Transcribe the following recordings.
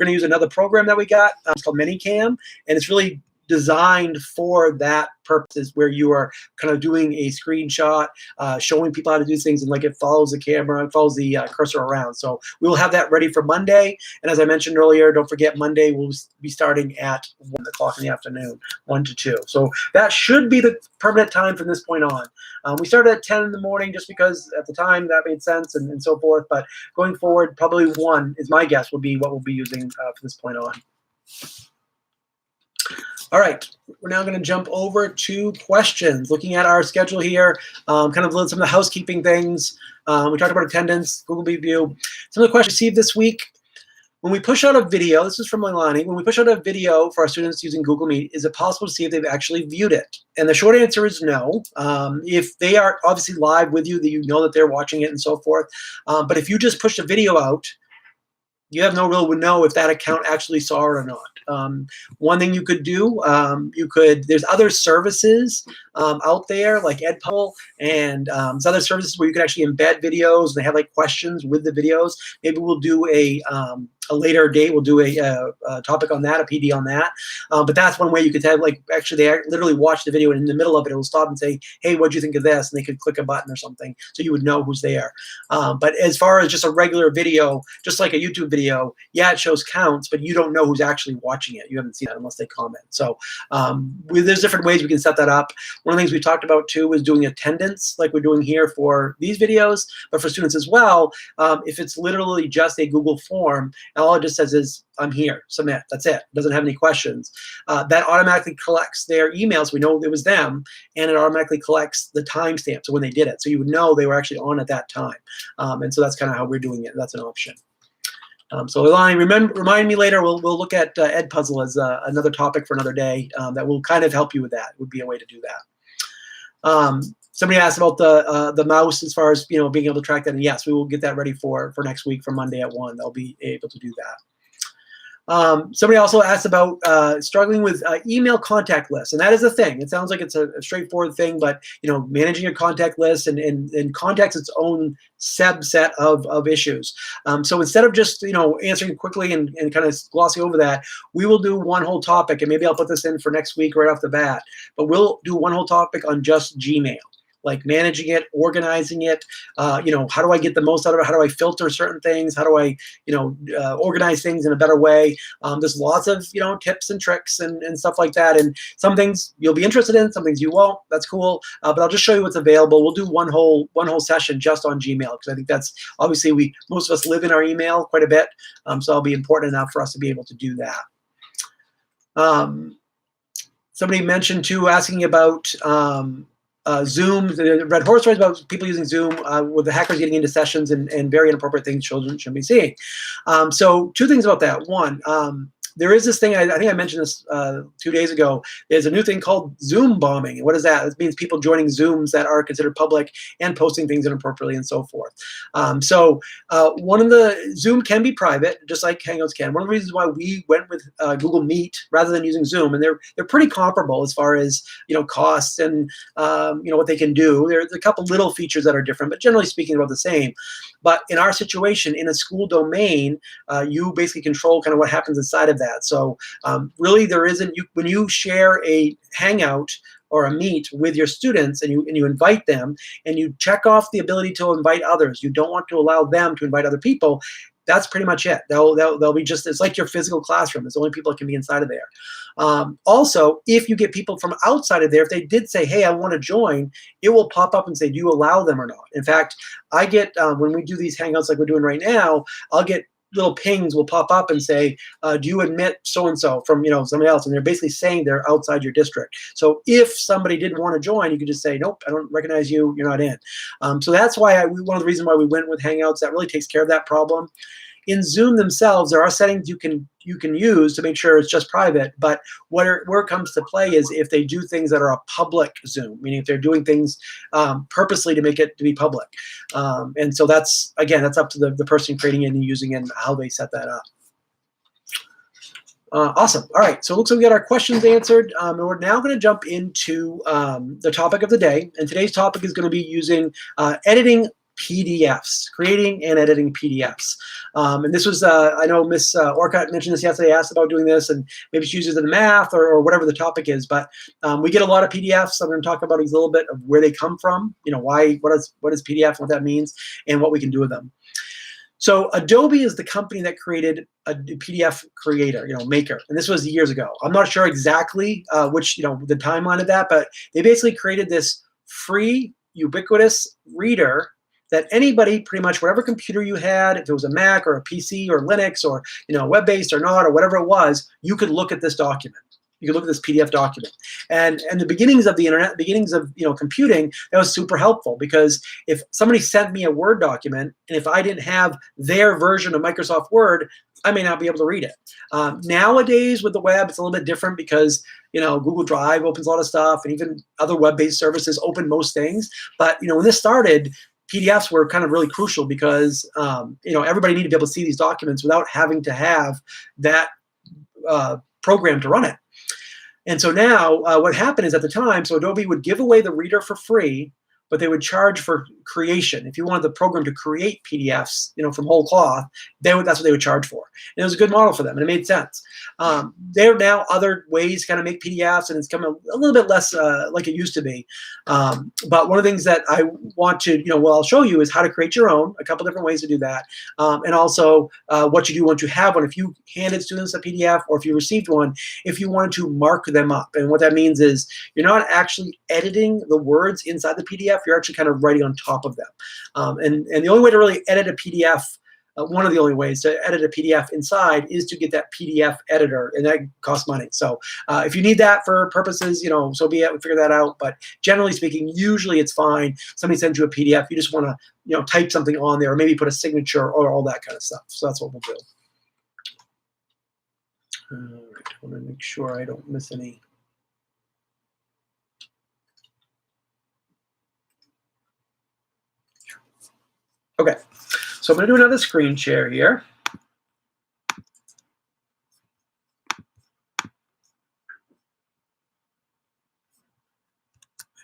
we're going to use another program that we got. It's called Minicam, and it's really designed for that purposes, where you are kind of doing a screenshot, showing people how to do things, and like it follows the camera, it follows the cursor around. So we will have that ready for Monday. And as I mentioned earlier, don't forget Monday we'll be starting at 1 o'clock in the afternoon, 1 to 2. So that should be the permanent time from this point on. We started at 10 in the morning just because at the time that made sense and so forth. But going forward, probably 1 is my guess will be what we'll be using from this point on. All right, we're now going to jump over to questions. Looking at our schedule here, kind of some of the housekeeping things. We talked about attendance, Google Meet View. Some of the questions received this week. When we push out a video, this is from Leilani, when we push out a video for our students using Google Meet, is it possible to see if they've actually viewed it? And the short answer is no. If they are obviously live with you, that you know that they're watching it and so forth. But if you just push a video out, you have no real way to know if that account actually saw it or not. One thing you could do, there's other services out there like Edpuzzle, and there's other services where you could actually embed videos, and they have like questions with the videos. Maybe we'll do a later date, we'll do a topic on that, a PD on that. But that's one way you could have, like, actually they literally watch the video, and in the middle of it, it will stop and say, hey, what'd you think of this? And they could click a button or something, so you would know who's there. But as far as just a regular video, just like a YouTube video, yeah, it shows counts, but you don't know who's actually watching it. You haven't seen that unless they comment. So there's different ways we can set that up. One of the things we talked about too is doing attendance, like we're doing here for these videos, but for students as well. If it's literally just a Google form, and all it just says is, I'm here, submit, that's it. It doesn't have any questions. That automatically collects their emails. We know it was them, and it automatically collects the timestamp, so when they did it. So you would know they were actually on at that time. And so that's kind of how we're doing it. That's an option. So Leilani, remind me later, we'll look at Edpuzzle as another topic for another day that will kind of help you with that, would be a way to do that. Somebody asked about the mouse as far as being able to track that, and yes, we will get that ready for next week for Monday at 1. They'll be able to do that. Somebody also asked about struggling with email contact lists, and that is a thing. It sounds like it's a straightforward thing, but managing your contact list and contacts its own subset of issues. So instead of just answering quickly and kind of glossing over that, we will do one whole topic, and maybe I'll put this in for next week right off the bat. But we'll do one whole topic on just Gmail. Like managing it, organizing it, how do I get the most out of it? How do I filter certain things? How do I, organize things in a better way? There's lots of, tips and tricks and stuff like that. And some things you'll be interested in, some things you won't. That's cool. But I'll just show you what's available. We'll do one whole session just on Gmail, because I think that's obviously most of us live in our email quite a bit. So it'll be important enough for us to be able to do that. Somebody mentioned too, asking about Zoom, the Red Horse stories about people using Zoom with the hackers getting into sessions and very inappropriate things children shouldn't be seeing. So 2 things about that. One, there is this thing, I think I mentioned this 2 days ago, there's a new thing called Zoom bombing. And what is that? It means people joining Zooms that are considered public and posting things inappropriately and so forth. One of the, Zoom can be private, just like Hangouts can. One of the reasons why we went with Google Meet rather than using Zoom, and they're pretty comparable as far as costs and what they can do. There's a couple little features that are different, but generally speaking, about the same. But in our situation, in a school domain, you basically control kind of what happens inside of that. So really, there isn't, when you share a Hangout or a Meet with your students and you invite them and you check off the ability to invite others, you don't want to allow them to invite other people, that's pretty much it. They'll be just, it's like your physical classroom. It's the only people that can be inside of there. Also, if you get people from outside of there, if they did say, hey, I want to join, it will pop up and say, do you allow them or not? In fact, I get, when we do these Hangouts like we're doing right now, I'll get little pings will pop up and say, do you admit so-and-so from somebody else? And they're basically saying they're outside your district. So if somebody didn't want to join, you could just say, nope, I don't recognize you, you're not in. So that's why one of the reasons why we went with Hangouts, that really takes care of that problem. In Zoom themselves, there are settings you can use to make sure it's just private, but where it comes to play is if they do things that are a public Zoom, meaning if they're doing things purposely to make it to be public. And so that's, again, that's up to the person creating it and using it and how they set that up. Awesome. All right, so it looks like we got our questions answered. And we're now going to jump into the topic of the day. And today's topic is going to be using editing PDFs, creating and editing PDFs. And this was, I know Miss Orcutt mentioned this yesterday, asked about doing this, and maybe she uses it in math or whatever the topic is. But we get a lot of PDFs. I'm going to talk about a little bit of where they come from, what is PDF, what that means, and what we can do with them. So Adobe is the company that created a PDF creator, maker, and this was years ago. I'm not sure exactly which, the timeline of that, but they basically created this free, ubiquitous reader that anybody, pretty much whatever computer you had, if it was a Mac or a PC or Linux or web-based or not or whatever it was, you could look at this document. You could look at this PDF document. And the beginnings of the internet, the beginnings of computing, that was super helpful, because if somebody sent me a Word document and if I didn't have their version of Microsoft Word, I may not be able to read it. Nowadays with the web, it's a little bit different, because Google Drive opens a lot of stuff, and even other web-based services open most things. But when this started, PDFs were kind of really crucial, because everybody needed to be able to see these documents without having to have that program to run it. And so now what happened is, at the time, so Adobe would give away the reader for free, but they would charge for creation. If you wanted the program to create PDFs, from whole cloth, that's what they would charge for. And it was a good model for them, and it made sense. There are now other ways to kind of make PDFs, and it's come a little bit less like it used to be. But one of the things that I want to, I'll show you is how to create your own, a couple different ways to do that. And also what you do once you have one, if you handed students a PDF or if you received one, if you wanted to mark them up. And what that means is you're not actually editing the words inside the PDF, you're actually kind of writing on top of them. And the only way to really edit a PDF, one of the only ways to edit a PDF inside, is to get that PDF editor, and that costs money. So if you need that for purposes, so be it, we figure that out. But generally speaking, usually it's fine. Somebody sends you a PDF, you just want to type something on there, or maybe put a signature or all that kind of stuff. So that's what we'll do. All right, I want to make sure I don't miss any. Okay, so I'm going to do another screen share here.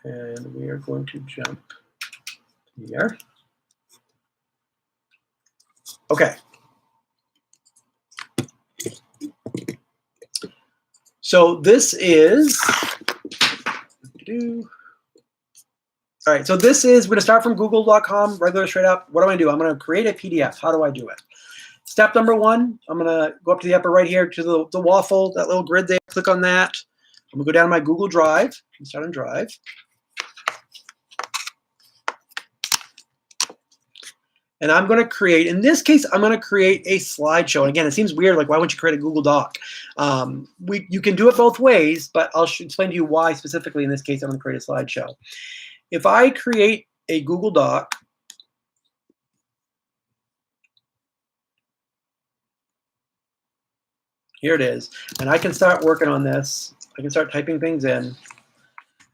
And we are going to jump here. Okay. So this is, all right, so this is, we're going to start from google.com, regular, straight up. What do I do? I'm going to create a PDF. How do I do it? Step number one, I'm going to go up to the upper right here to the waffle, that little grid there. Click on that. I'm going to go down to my Google Drive. Start on Drive. And I'm going to create, in this case, I'm going to create a slideshow. And again, it seems weird, like why wouldn't you create a Google Doc? You can do it both ways, but I'll explain to you why specifically in this case I'm going to create a slideshow. If I create a Google Doc, here it is, and I can start working on this. I can start typing things in,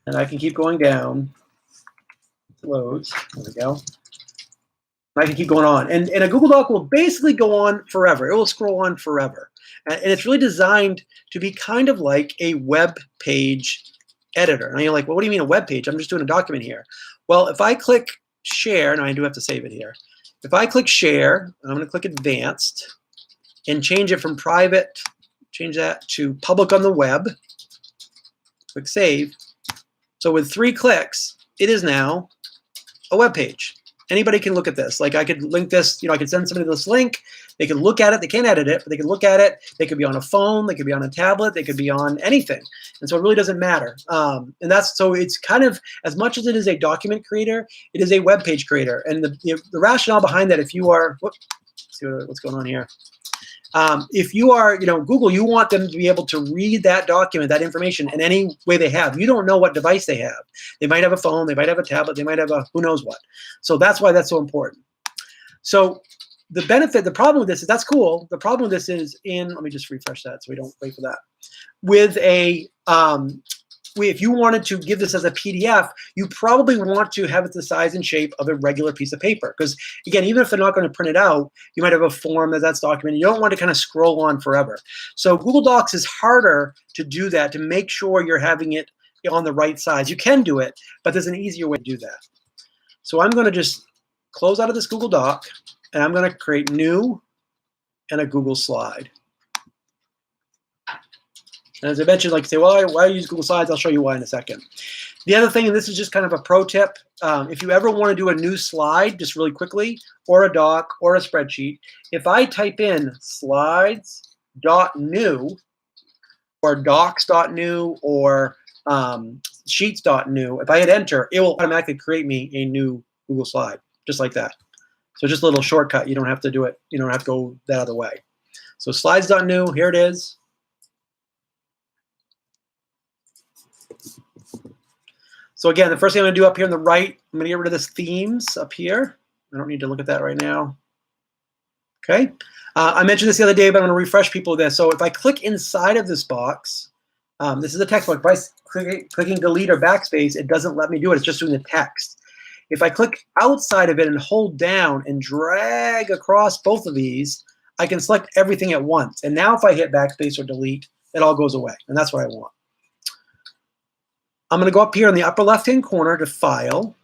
and I can keep going down. It loads. There we go. I can keep going on. And a Google Doc will basically go on forever. It will scroll on forever. And it's really designed to be kind of like a web page editor. And you're like, well, what do you mean a web page? I'm just doing a document here. Well, if I click share, and I do have to save it here. If I click share, I'm going to click advanced and change it from private, change that to public on the web. Click save. So with 3 clicks, it is now a web page. Anybody can look at this. Like I could link this, I could send somebody this link. They can look at it. They can't edit it, but they can look at it. They could be on a phone. They could be on a tablet. They could be on anything. And so it really doesn't matter. And so it's kind of, as much as it is a document creator, it is a web page creator. And the rationale behind that, if you are, let's see what's going on here. If you are, Google, you want them to be able to read that document, that information in any way they have. You don't know what device they have. They might have a phone, they might have a tablet, they might have a who knows what. So that's why that's so important. So the problem with this is, that's cool. The problem with this is let me just refresh that so we don't wait for that. With if you wanted to give this as a PDF, you probably want to have it the size and shape of a regular piece of paper. Because again, even if they're not going to print it out, you might have a form that's documented. You don't want to kind of scroll on forever. So Google Docs is harder to do that, to make sure you're having it on the right size. You can do it, but there's an easier way to do that. So I'm going to just close out of this Google Doc, and I'm going to create new and a Google slide. And as I mentioned, like say, well, why use Google Slides? I'll show you why in a second. The other thing, and this is just kind of a pro tip, if you ever want to do a new slide, just really quickly, or a doc or a spreadsheet, if I type in slides.new or docs.new or sheets.new, if I hit enter, it will automatically create me a new Google slide, just like that. So just a little shortcut. You don't have to do it. You don't have to go that other way. So slides.new, here it is. So again, the first thing I'm going to do up here on the right, I'm going to get rid of this themes up here. I don't need to look at that right now. Okay. I mentioned this the other day, but I'm going to refresh people with this. So if I click inside of this box, this is a text box. By clicking delete or backspace, it doesn't let me do it. It's just doing the text. If I click outside of it and hold down and drag across both of these, I can select everything at once. And now if I hit backspace or delete, it all goes away. And that's what I want. I'm going to go up here in the upper left-hand corner to File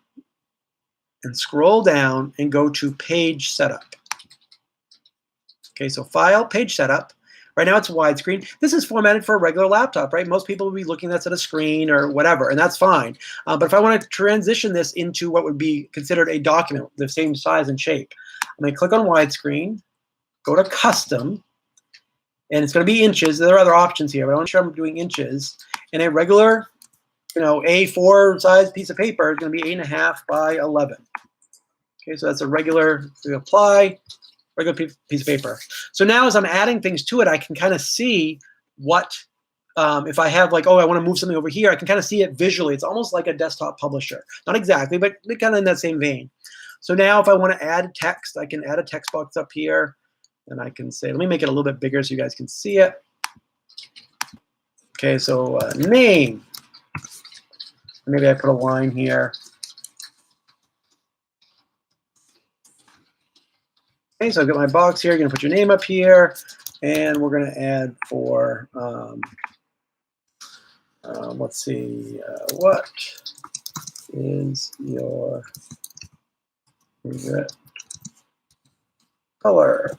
and scroll down and go to Page Setup. Okay, so File, Page Setup. Right now it's widescreen. This is formatted for a regular laptop, right? Most people will be looking at this at a screen or whatever, and that's fine. But if I want to transition this into what would be considered a document, the same size and shape, I'm going to click on widescreen, go to Custom, and it's going to be inches. There are other options here, but I want to show I'm doing inches. And a regular A4 size piece of paper is going to be 8.5 by 11. Okay, so that's a regular, we apply, regular piece of paper. So now as I'm adding things to it, I can kind of see what, if I have like, oh, I want to move something over here, I can kind of see it visually. It's almost like a desktop publisher. Not exactly, but kind of in that same vein. So now if I want to add text, I can add a text box up here, and I can say, let me make it a little bit bigger so you guys can see it. Okay, so name. Maybe I put a line here. Okay, so I've got my box here. You're going to put your name up here, and we're going to add for, let's see, what is your favorite color?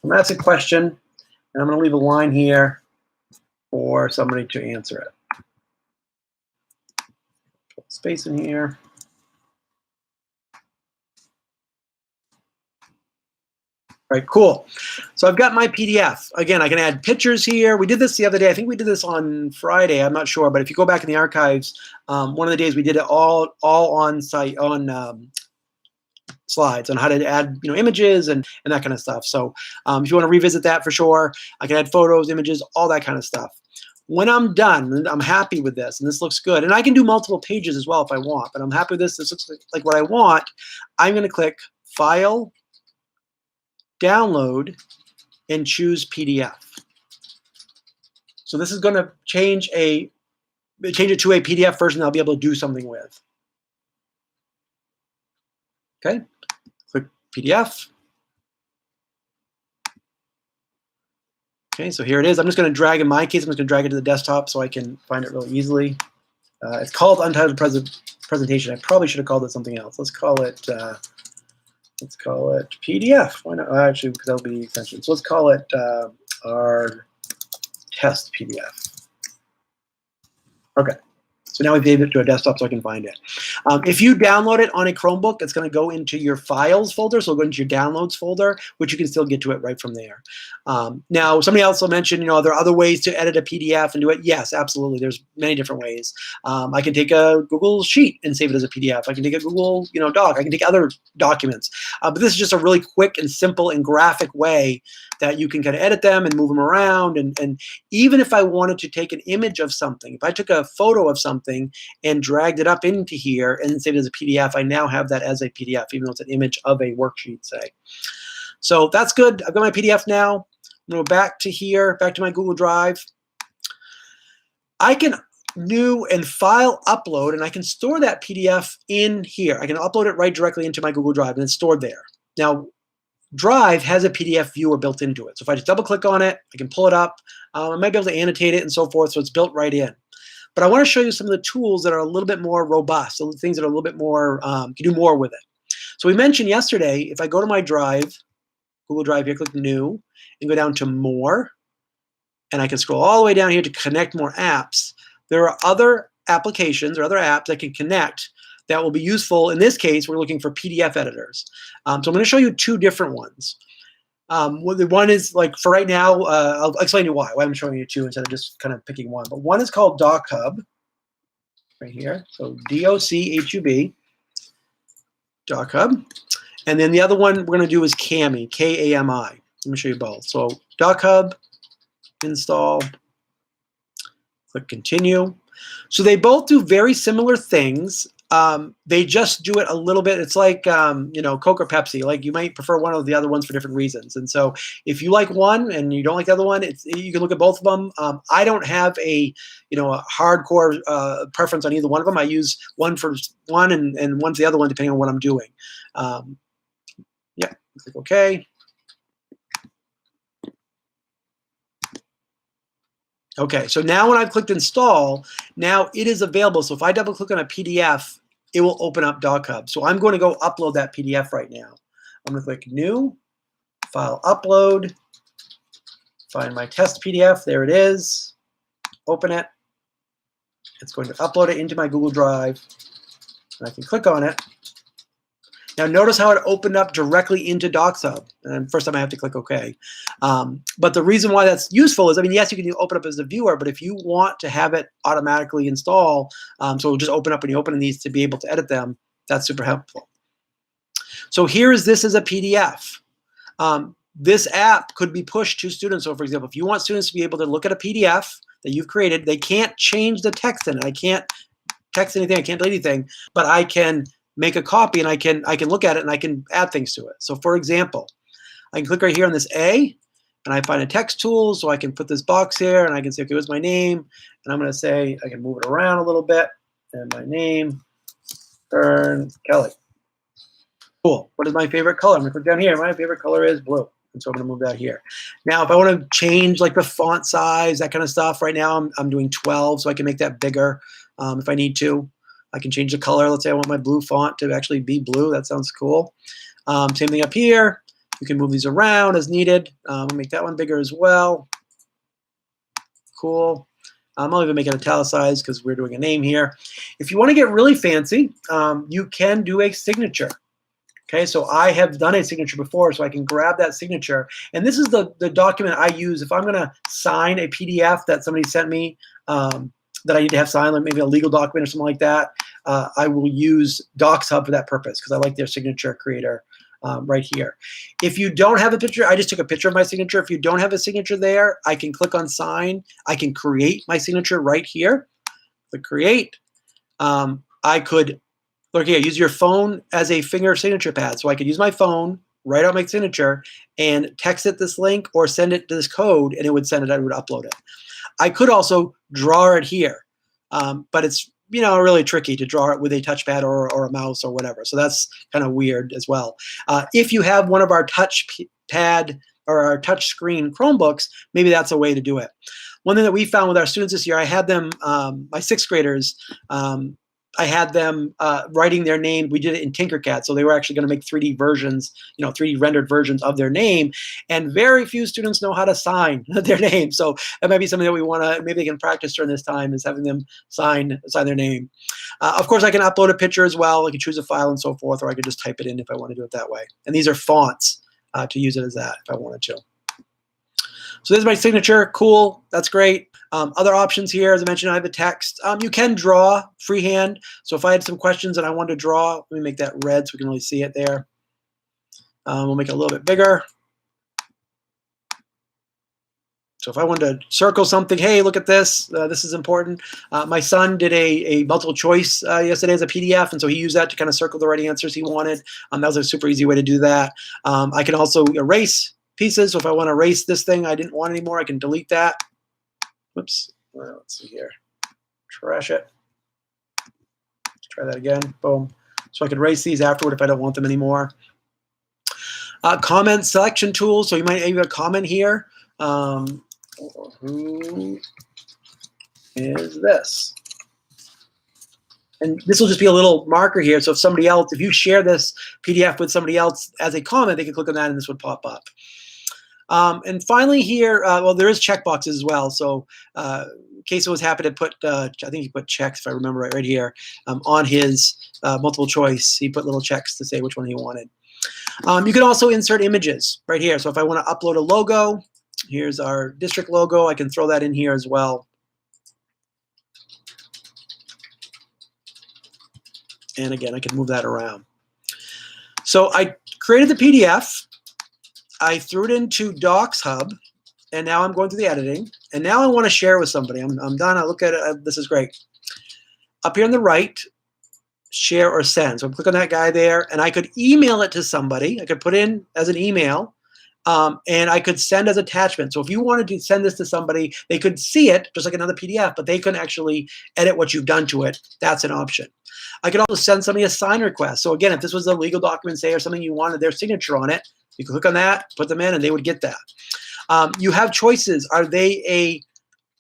And that's a question, and I'm going to leave a line here for somebody to answer it. Put space in here. All right, cool. So I've got my PDF. Again, I can add pictures here. We did this the other day. I think we did this on Friday. I'm not sure, but if you go back in the archives, one of the days we did it all on site on slides on how to add images and that kind of stuff. So if you want to revisit that for sure, I can add photos, images, all that kind of stuff. When I'm done, I'm happy with this, and this looks good. And I can do multiple pages as well if I want, but I'm happy with this. This looks like what I want. I'm going to click File, Download, and choose PDF. So this is going to change it to a PDF version that I'll be able to do something with. Okay, click PDF. Okay, so here it is. I'm just going to drag, in my case, I'm just going to drag it to the desktop so I can find it really easily. It's called Untitled Presentation. I probably should have called it something else. Let's call it PDF. Why not? Actually, because that'll be extension. So let's call it our test PDF. Okay. So now we've gave it to a desktop so I can find it. If you download it on a Chromebook, it's going to go into your files folder. So it'll go into your downloads folder, which you can still get to it right from there. Now, somebody else will mention, are there other ways to edit a PDF and do it? Yes, absolutely. There's many different ways. I can take a Google Sheet and save it as a PDF. I can take a Google Doc. I can take other documents. But this is just a really quick and simple and graphic way that you can kind of edit them and move them around. And even if I wanted to take an image of something, if I took a photo of something and dragged it up into here and saved it as a PDF, I now have that as a PDF, even though it's an image of a worksheet, say. So that's good. I've got my PDF now. I'm going to go back to here, back to my Google Drive. I can new and file upload, and I can store that PDF in here. I can upload it right directly into my Google Drive, and it's stored there. Now, Drive has a PDF viewer built into it. So if I just double click on it, I can pull it up. I might be able to annotate it and so forth, so it's built right in. But I want to show you some of the tools that are a little bit more robust, so the things that are a little bit more, you can do more with it. So we mentioned yesterday, if I go to my drive, Google Drive here, click New, and go down to More, and I can scroll all the way down here to connect more apps. There are other applications or other apps that can connect that will be useful. In this case, we're looking for PDF editors. So I'm going to show you two different ones. The one is, like, for right now, I'll explain to you why I'm showing you two instead of just kind of picking one. But one is called DocHub, right here. So DOCHUB, DocHub. And then the other one we're going to do is Cami, K-A-M-I. Let me show you both. So DocHub, install, click continue. So they both do very similar things. They just do it a little bit. It's like, you know, Coke or Pepsi. Like, you might prefer one or the other ones for different reasons. And so if you like one and you don't like the other one, you can look at both of them. I don't have a hardcore preference on either one of them. I use one for one and one for the other one depending on what I'm doing. Yeah, click OK. Okay, so now when I've clicked install, now it is available. So if I double click on a PDF, it will open up DocHub. So I'm going to go upload that PDF right now. I'm going to click New, File Upload, find my test PDF. There it is. Open it. It's going to upload it into my Google Drive. And I can click on it. Now notice how it opened up directly into DocHub. And first time I have to click OK. But the reason why that's useful is, I mean, yes, you can open up as a viewer, but if you want to have it automatically install, so it'll just open up when you open these to be able to edit them, that's super helpful. So here is this as a PDF. This app could be pushed to students. So for example, if you want students to be able to look at a PDF that you've created, they can't change the text in it. I can't text anything, I can't delete anything, but I can make a copy and I can look at it and I can add things to it. So for example, I can click right here on this A and I find a text tool, so I can put this box here and I can say, okay, what's my name? And I'm going to say, I can move it around a little bit, and my name, Fern Kelly. Cool. What is my favorite color? I'm going to click down here. My favorite color is blue. And so I'm going to move that here. Now, if I want to change like the font size, that kind of stuff, right now I'm doing 12, so I can make that bigger if I need to. I can change the color. Let's say I want my blue font to actually be blue. That sounds cool. Same thing up here. You can move these around as needed. I'll make that one bigger as well. Cool. I'll even make it italicized because we're doing a name here. If you want to get really fancy, you can do a signature. Okay, so I have done a signature before, so I can grab that signature. And this is the document I use if I'm going to sign a PDF that somebody sent me that I need to have signed, like maybe a legal document or something like that. I will use DocHub for that purpose because I like their signature creator right here. If you don't have a picture, I just took a picture of my signature. If you don't have a signature there, I can click on sign. I can create my signature right here. Click create. I could, look here, use your phone as a finger signature pad. So I could use my phone, write out my signature, and text it this link or send it to this code, and it would send it, I would upload it. I could also draw it here, but it's really tricky to draw it with a touchpad or a mouse or whatever. So that's kind of weird as well. If you have one of our touchpad or our touch screen Chromebooks, maybe that's a way to do it. One thing that we found with our students this year, I had them, my sixth graders, I had them writing their name. We did it in Tinkercad, so they were actually going to make 3D versions, 3D rendered versions of their name. And very few students know how to sign their name. So that might be something that we want to, maybe they can practice during this time, is having them sign their name. Of course, I can upload a picture as well. I can choose a file and so forth, or I could just type it in if I want to do it that way. And these are fonts to use it as that if I wanted to. So there's my signature. Cool. That's great. Other options here, as I mentioned, I have a text. You can draw freehand. So if I had some questions and I wanted to draw, let me make that red so we can really see it there. We'll make it a little bit bigger. So if I wanted to circle something, hey, look at this. This is important. My son did a multiple choice yesterday as a PDF, and so he used that to kind of circle the right answers he wanted. That was a super easy way to do that. I can also erase pieces. So if I want to erase this thing I didn't want anymore, I can delete that. Whoops. Well, let's see here. Trash it. Let's try that again. Boom. So I could erase these afterward if I don't want them anymore. Comment selection tool. So you might have a comment here. Who is this? And this will just be a little marker here. So if somebody else, if you share this PDF with somebody else as a comment, they can click on that and this would pop up. And finally here, well, there is checkboxes as well. So Queso was happy to put, I think he put checks, if I remember right here, on his multiple choice. He put little checks to say which one he wanted. You can also insert images right here. So if I want to upload a logo, here's our district logo. I can throw that in here as well. And again, I can move that around. So I created the PDF. I threw it into Docs Hub, and now I'm going through the editing. And now I want to share with somebody. I'm done. I look at it. This is great. Up here on the right, share or send. So I click on that guy there, and I could email it to somebody. I could put in as an email, and I could send as attachment. So if you wanted to send this to somebody, they could see it just like another PDF, but they couldn't actually edit what you've done to it. That's an option. I could also send somebody a sign request. So again, if this was a legal document, say, or something you wanted their signature on it, you can click on that, put them in, and they would get that. You have choices. Are they a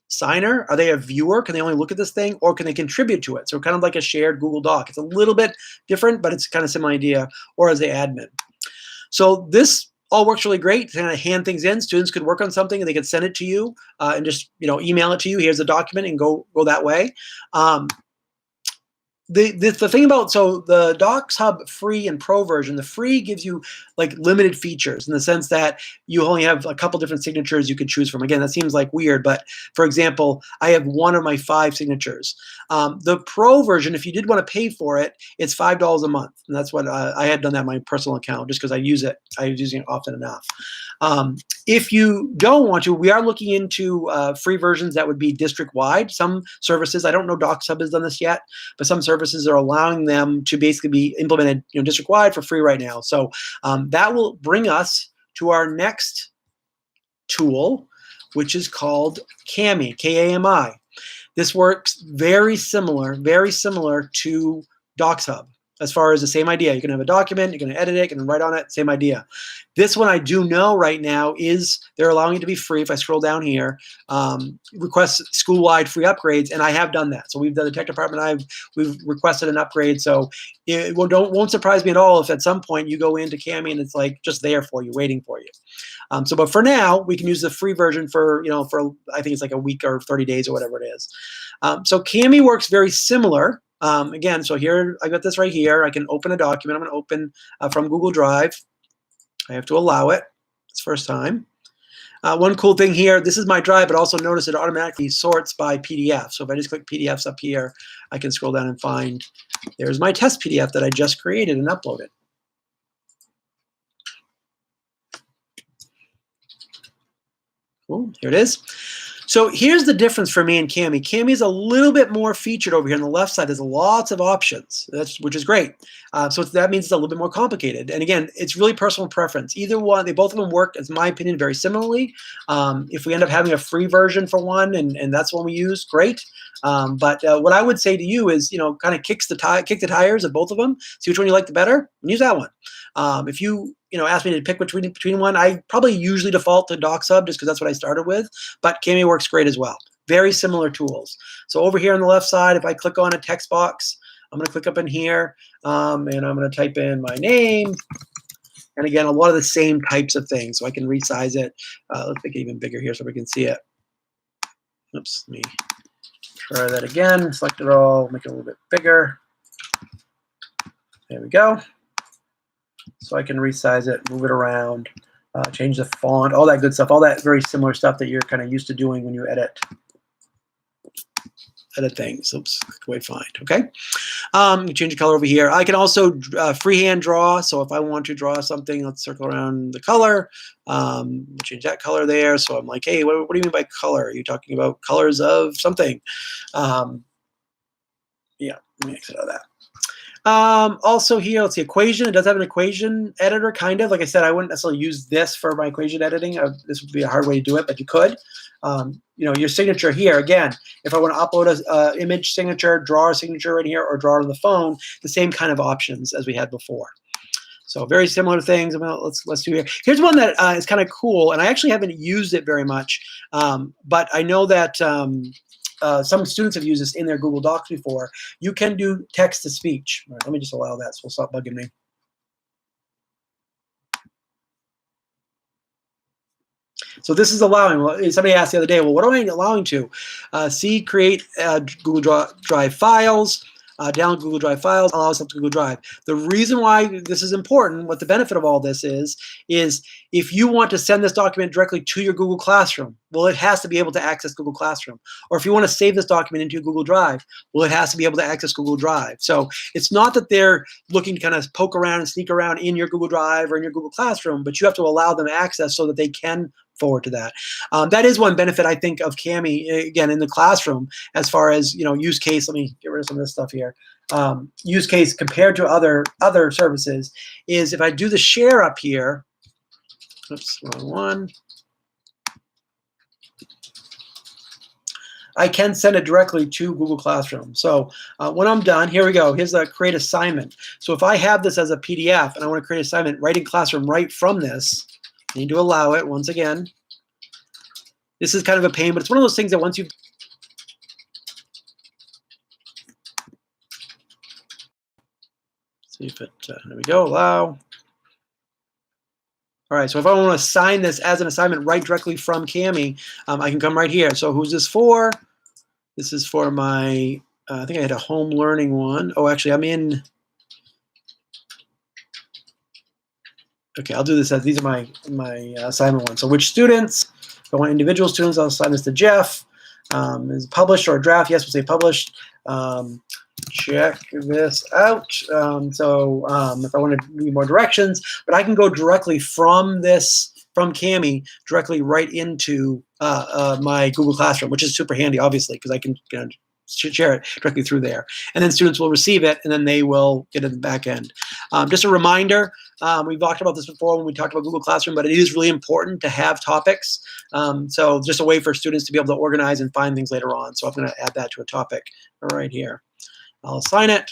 signer? Are they a viewer? Can they only look at this thing, or can they contribute to it? So kind of like a shared Google Doc. It's a little bit different, but it's kind of similar idea, or as the admin. So this all works really great to kind of hand things in. Students could work on something and they could send it to you and just email it to you. Here's a document and go that way. The thing about, so the Docs Hub free and pro version, the free gives you like limited features in the sense that you only have a couple different signatures you can choose from. Again, that seems like weird, but for example, I have one of my 5 signatures. The pro version, if you did want to pay for it, it's $5 a month. And that's what I had done that in my personal account just because I use it. I was using it often enough. If you don't want to, we are looking into free versions that would be district-wide. Some services, I don't know Docs Hub has done this yet, but some services are allowing them to basically be implemented district-wide for free right now. So that will bring us to our next tool, which is called Cami, K-A-M-I. This works very similar to Docs Hub. As far as the same idea, you can have a document, you can edit it, you can write on it, same idea. This one I do know right now is they're allowing it to be free. If I scroll down here, request school-wide free upgrades, and I have done that. So we've done the tech department, we've requested an upgrade. So it won't surprise me at all if at some point you go into Cami and it's like just there for you, waiting for you. But for now, we can use the free version for I think it's like a week or 30 days or whatever it is. So Cami works very similar. Again, so here, I got this right here. I can open a document. I'm going to open from Google Drive. I have to allow it. It's first time. One cool thing here, this is my drive, but also notice it automatically sorts by PDF. So if I just click PDFs up here, I can scroll down and find, there's my test PDF that I just created and uploaded. Cool, here it is. So here's the difference for me and Cami. Cami is a little bit more featured over here on the left side. There's lots of options, which is great. So that means it's a little bit more complicated. And again, it's really personal preference. Either one, both of them work, in my opinion, very similarly. If we end up having a free version for one, and that's one we use, great. But what I would say to you is, kind of kick the tires of both of them. See which one you like the better, and use that one. If you ask me to pick between one, I probably usually default to Docs Hub just because that's what I started with. But Cami works great as well. Very similar tools. So over here on the left side, if I click on a text box, I'm going to click up in here, and I'm going to type in my name. And again, a lot of the same types of things. So I can resize it. Let's make it even bigger here so we can see it. Oops, let me try that again. Select it all, make it a little bit bigger. There we go. So I can resize it, move it around, change the font, all that good stuff, all that very similar stuff that you're kind of used to doing when you edit things. Oops, click away, find, okay? Change the color over here. I can also freehand draw. So if I want to draw something, let's circle around the color, change that color there. So I'm like, hey, what do you mean by color? Are you talking about colors of something? Yeah, let me exit out of that. Also here, let's see, equation. It does have an equation editor, kind of. Like I said, I wouldn't necessarily use this for my equation editing. This would be a hard way to do it, but you could. Your signature here, again, if I want to upload an image signature, draw a signature right here, or draw it on the phone, the same kind of options as we had before. So very similar things. Let's do here. Here's one that is kind of cool, and I actually haven't used it very much, but I know that some students have used this in their Google Docs before. You can do text to speech. All right, let me just allow that so it'll stop bugging me. So this is allowing, well, somebody asked the other day, well, what am I allowing to? Create Google Drive files, download Google Drive files, allow us up to Google Drive. The reason why this is important, what the benefit of all this is if you want to send this document directly to your Google Classroom, well, it has to be able to access Google Classroom. Or if you want to save this document into Google Drive, well, it has to be able to access Google Drive. So it's not that they're looking to kind of poke around and sneak around in your Google Drive or in your Google Classroom, but you have to allow them access so that they can forward to that. That is one benefit, I think, of Cami, again, in the classroom, as far as, use case. Let me get rid of some of this stuff here. Use case compared to other services is if I do the share up here, oops, wrong one. I can send it directly to Google Classroom. So when I'm done, here we go. Here's the create assignment. So if I have this as a PDF and I want to create an assignment right in Classroom right from this, I need to allow it once again. This is kind of a pain, but it's one of those things that once you see if it, there we go, allow. All right, so if I want to assign this as an assignment right directly from Cami, I can come right here. So who's this for? This is for my, I think I had a home learning one. Oh, actually, I'm in. Okay, I'll do this as these are my assignment ones. So which students? If I want individual students, I'll assign this to Jeff. Is it published or a draft? Yes, we'll say published. Check this out. If I want to need more directions, but I can go directly from Cami directly right into my Google Classroom, which is super handy, obviously, because I can share it directly through there. And then students will receive it, and then they will get it in the back end. Just a reminder, we've talked about this before when we talked about Google Classroom, but it is really important to have topics. So just a way for students to be able to organize and find things later on. So I'm going to add that to a topic right here. I'll assign it.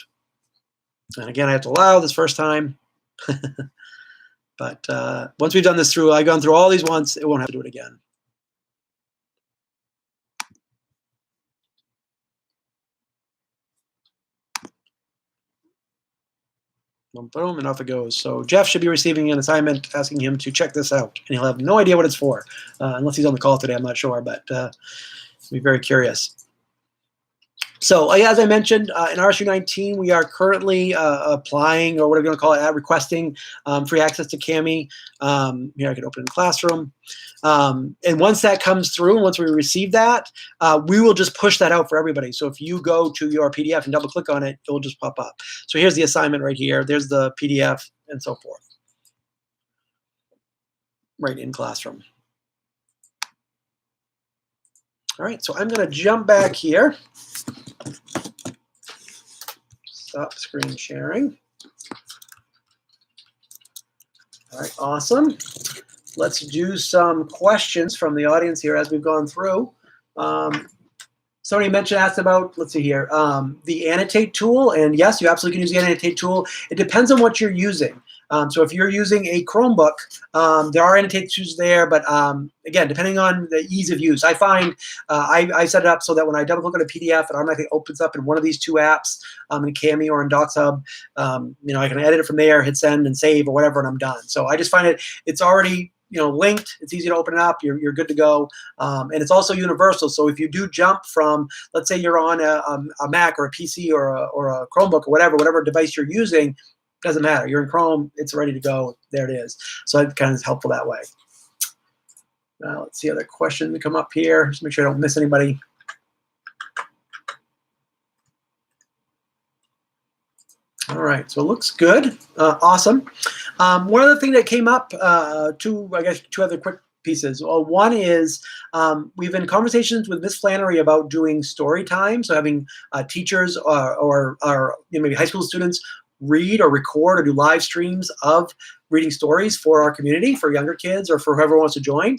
And again, I have to allow this first time. But once we've done this through, I've gone through all these once, it won't have to do it again. Boom, and off it goes. So Jeff should be receiving an assignment asking him to check this out, and he'll have no idea what it's for, unless he's on the call today. I'm not sure, but be very curious. So as I mentioned, in RSU 19, we are currently applying, or what are we going to call it, requesting free access to Cami. Here I can open in Classroom. And once that comes through, and once we receive that, we will just push that out for everybody. So if you go to your PDF and double click on it, it will just pop up. So here's the assignment right here. There's the PDF and so forth. Right in Classroom. All right, so I'm going to jump back here. Stop screen sharing. All right, awesome. Let's do some questions from the audience here as we've gone through. Somebody asked about, let's see here, the Annotate tool. And yes, you absolutely can use the Annotate tool. It depends on what you're using. So if you're using a Chromebook, there are Annotate tools there, but again, depending on the ease of use. I find I set it up so that when I double click on a PDF, it automatically opens up in one of these two apps, in Cami or in DocsHub. I can edit it from there, hit send and save or whatever, and I'm done. So I just find it's already linked. It's easy to open it up. You're good to go, and it's also universal. So if you do jump from, let's say you're on a Mac or a PC or a Chromebook or whatever device you're using, doesn't matter. You're in Chrome. It's ready to go. There it is. So it kind of is helpful that way. Now let's see other questions that come up here. Just make sure I don't miss anybody. All right, so it looks good. Awesome. One other thing that came up, two other quick pieces. Well, one is we've been in conversations with Miss Flannery about doing story time, so having teachers or maybe high school students read or record or do live streams of reading stories for our community, for younger kids or for whoever wants to join.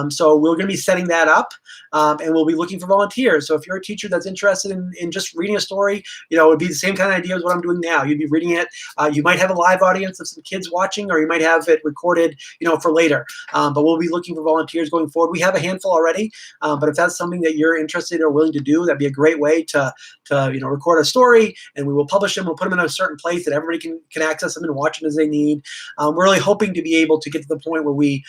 So we're going to be setting that up, and we'll be looking for volunteers. So if you're a teacher that's interested in just reading a story, it would be the same kind of idea as what I'm doing now. You'd be reading it. You might have a live audience of some kids watching, or you might have it recorded, for later. But we'll be looking for volunteers going forward. We have a handful already, but if that's something that you're interested or willing to do, that'd be a great way to record a story, and we will publish them. We'll put them in a certain place that everybody can access them and watch them as they need. We're really hoping to be able to get to the point where we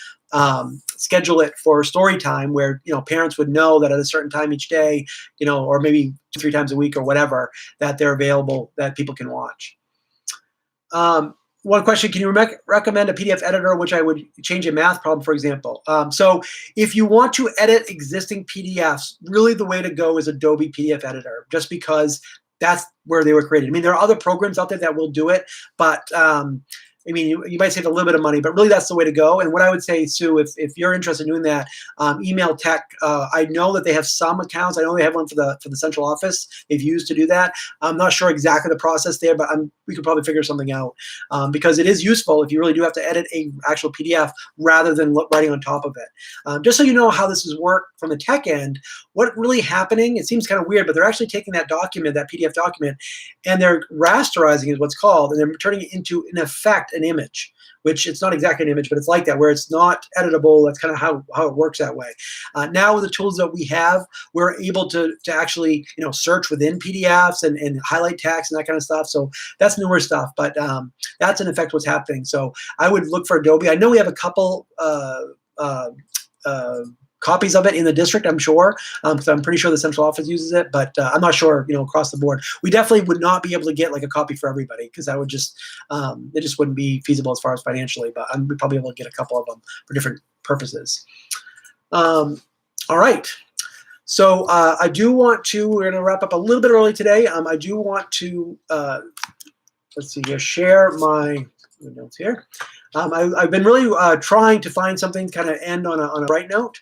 schedule it for story time, where parents would know that at a certain time each day, or maybe 2-3 times a week or whatever, that they're available, that people can watch. One question: can you recommend a PDF editor which I would change a math problem, for example? So if you want to edit existing PDFs, really the way to go is Adobe PDF Editor, just because that's where they were created. I mean, there are other programs out there that will do it, but I mean, you might save a little bit of money, but really that's the way to go. And what I would say, Sue, if you're interested in doing that, email tech. I know that they have some accounts. I know they have one for the central office they've used to do that. I'm not sure exactly the process there, but we could probably figure something out, because it is useful if you really do have to edit a actual PDF rather than writing on top of it. Just so you know how this is work from the tech end, what really happening, it seems kind of weird, but they're actually taking that document, that PDF document, and they're rasterizing is what's called, and they're turning it into, in effect, an image, which it's not exactly an image, but it's like that, where it's not editable. That's kind of how it works that way. Now with the tools that we have, we're able to actually search within PDFs and highlight text and that kind of stuff. So that's newer stuff, but that's in effect what's happening. So I would look for Adobe. I know we have a couple copies of it in the district, I'm sure, because I'm pretty sure the central office uses it, but I'm not sure, across the board. We definitely would not be able to get like a copy for everybody, because that would just, it just wouldn't be feasible as far as financially, but we'd probably be able to get a couple of them for different purposes. All right. So I do want to, we're going to wrap up a little bit early today. I do want to, let's see here, share my notes here. I've been really trying to find something to kind of end on a bright note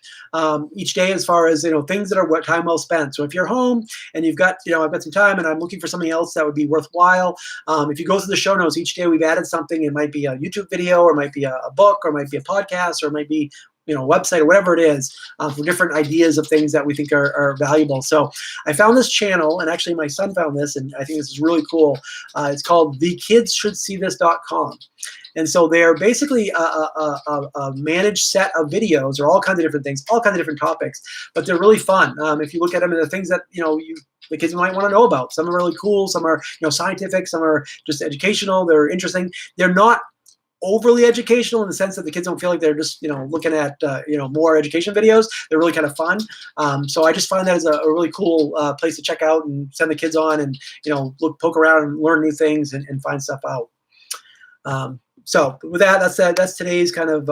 each day, as far as things that are time well spent. So if you're home and you've got I've got some time and I'm looking for something else that would be worthwhile, if you go through the show notes each day, we've added something. It might be a YouTube video, or it might be a book, or it might be a podcast, or it might be website, or whatever it is, for different ideas of things that we think are valuable. So I found this channel, and actually my son found this, and I think this is really cool. It's called thekidsshouldsee.this.com. And so they're basically a managed set of videos, or all kinds of different things, all kinds of different topics, but they're really fun. If you look at them, and the things that the kids might want to know about. Some are really cool, some are scientific, some are just educational. They're interesting. They're not overly educational in the sense that the kids don't feel like they're just looking at more education videos. They're really kind of fun. So I just find that as a really cool place to check out and send the kids on, and poke around and learn new things and find stuff out. So with that, that's today's kind of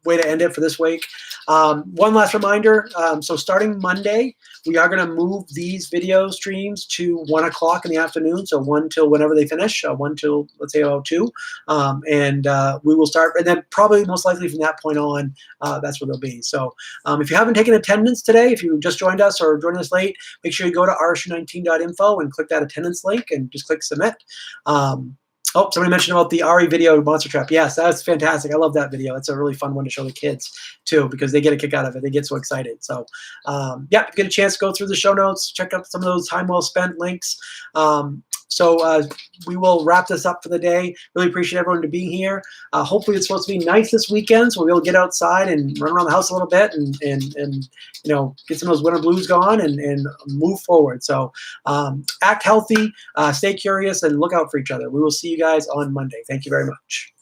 way to end it for this week. One last reminder, so starting Monday, we are going to move these video streams to 1 o'clock in the afternoon, so 1 till whenever they finish, 1 till, let's say, about 2. And we will start, and then probably most likely from that point on, that's where they'll be. So if you haven't taken attendance today, if you just joined us or joined us late, make sure you go to rshu19.info and click that attendance link and just click submit. Oh, somebody mentioned about the Ari video Monster Trap. Yes, that's fantastic. I love that video. It's a really fun one to show the kids too, because they get a kick out of it. They get so excited. So yeah, if you get a chance to go through the show notes, check out some of those time well spent links. So we will wrap this up for the day. Really appreciate everyone being here. Hopefully it's supposed to be nice this weekend, so we'll be able to get outside and run around the house a little bit and get some of those winter blues gone and move forward. So act healthy, stay curious, and look out for each other. We will see you guys on Monday. Thank you very much.